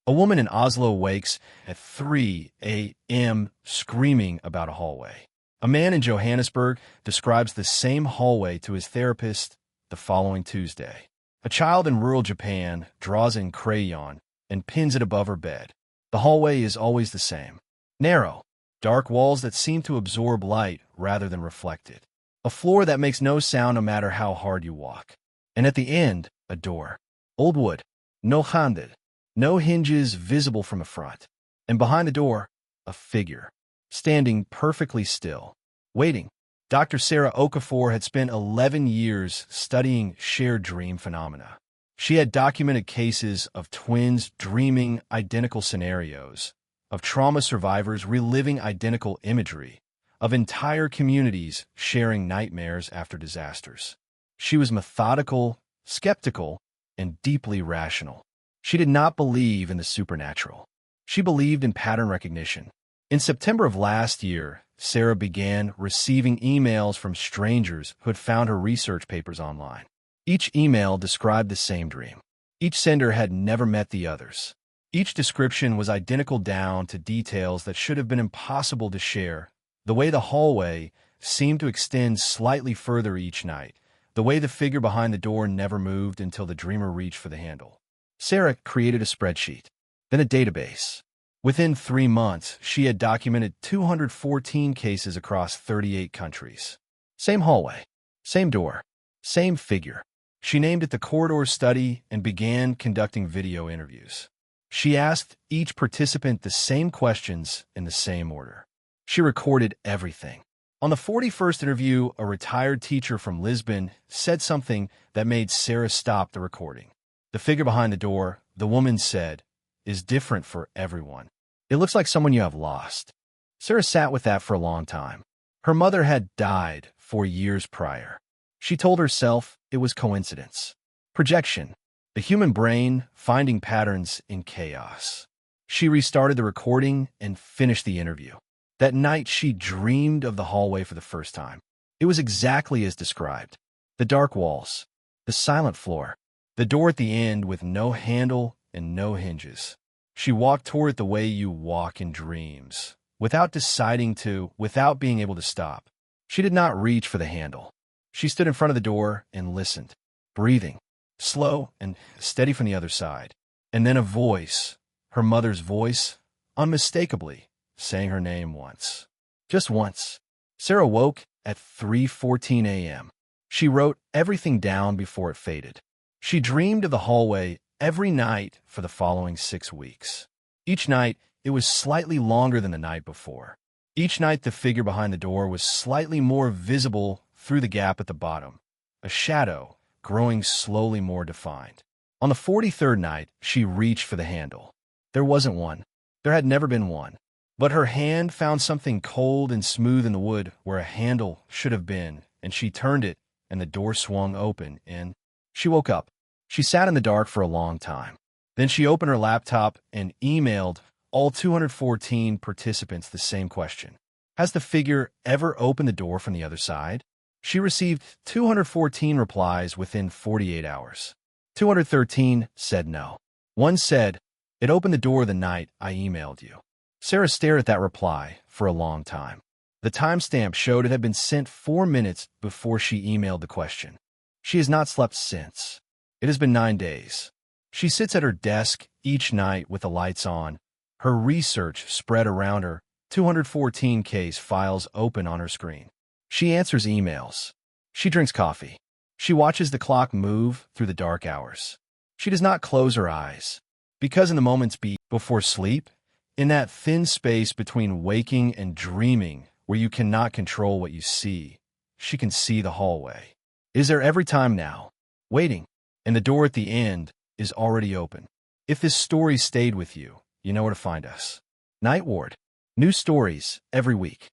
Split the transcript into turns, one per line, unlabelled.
A woman in Oslo wakes at 3 a.m. screaming about a hallway. A man in Johannesburg describes the same hallway to his therapist the following Tuesday. A child in rural Japan draws in crayon and pins it above her bed. The hallway is always the same. Narrow, dark walls that seem to absorb light rather than reflect it. A floor that makes no sound no matter how hard you walk. And at the end, a door. Old wood, no handed, no hinges visible from the front. And behind the door, a figure, standing perfectly still, waiting. Dr. Sarah Okafor had spent 11 years studying shared dream phenomena. She had documented cases of twins dreaming identical scenarios, of trauma survivors reliving identical imagery, of entire communities sharing nightmares after disasters. She was methodical, skeptical, and deeply rational. She did not believe in the supernatural. She believed in pattern recognition. In September of last year, Sarah began receiving emails from strangers who had found her research papers online. Each email described the same dream. Each sender had never met the others. Each description was identical down to details that should have been impossible to share. The way the hallway seemed to extend slightly further each night. The way the figure behind the door never moved until the dreamer reached for the handle. Sarah created a spreadsheet, then a database. Within 3 months, she had documented 214 cases across 38 countries. Same hallway, same door, same figure. She named it the Corridor Study and began conducting video interviews. She asked each participant the same questions in the same order. She recorded everything. On the 41st interview, a retired teacher from Lisbon said something that made Sarah stop the recording. The figure behind the door, the woman said, is different for everyone. It looks like someone you have lost. Sarah sat with that for a long time. Her mother had died 4 years prior. She told herself it was coincidence. Projection. The human brain finding patterns in chaos. She restarted the recording and finished the interview. That night, she dreamed of the hallway for the first time. It was exactly as described. The dark walls, the silent floor, the door at the end with no handle and no hinges. She walked toward it the way you walk in dreams, without deciding to, without being able to stop. She did not reach for the handle. She stood in front of the door and listened, breathing, slow and steady from the other side. And then a voice, her mother's voice, unmistakably, saying her name once. Just once. Sarah woke at 3:14 a.m. She wrote everything down before it faded. She dreamed of the hallway every night for the following 6 weeks. Each night, it was slightly longer than the night before. Each night, the figure behind the door was slightly more visible through the gap at the bottom, a shadow growing slowly more defined. On the 43rd night, she reached for the handle. There wasn't one. There had never been one. But her hand found something cold and smooth in the wood where a handle should have been, and she turned it, and the door swung open, and she woke up. She sat in the dark for a long time. Then she opened her laptop and emailed all 214 participants the same question. Has the figure ever opened the door from the other side? She received 214 replies within 48 hours. 213 said no. One said, it opened the door the night I emailed you. Sarah stared at that reply for a long time. The timestamp showed it had been sent 4 minutes before she emailed the question. She has not slept since. It has been 9 days. She sits at her desk each night with the lights on, her research spread around her, 214 case files open on her screen. She answers emails. She drinks coffee. She watches the clock move through the dark hours. She does not close her eyes, because in the moments before sleep, in that thin space between waking and dreaming where you cannot control what you see, she can see the hallway. It is there every time now, waiting, and the door at the end is already open. If this story stayed with you, you know where to find us. Night Ward. New stories every week.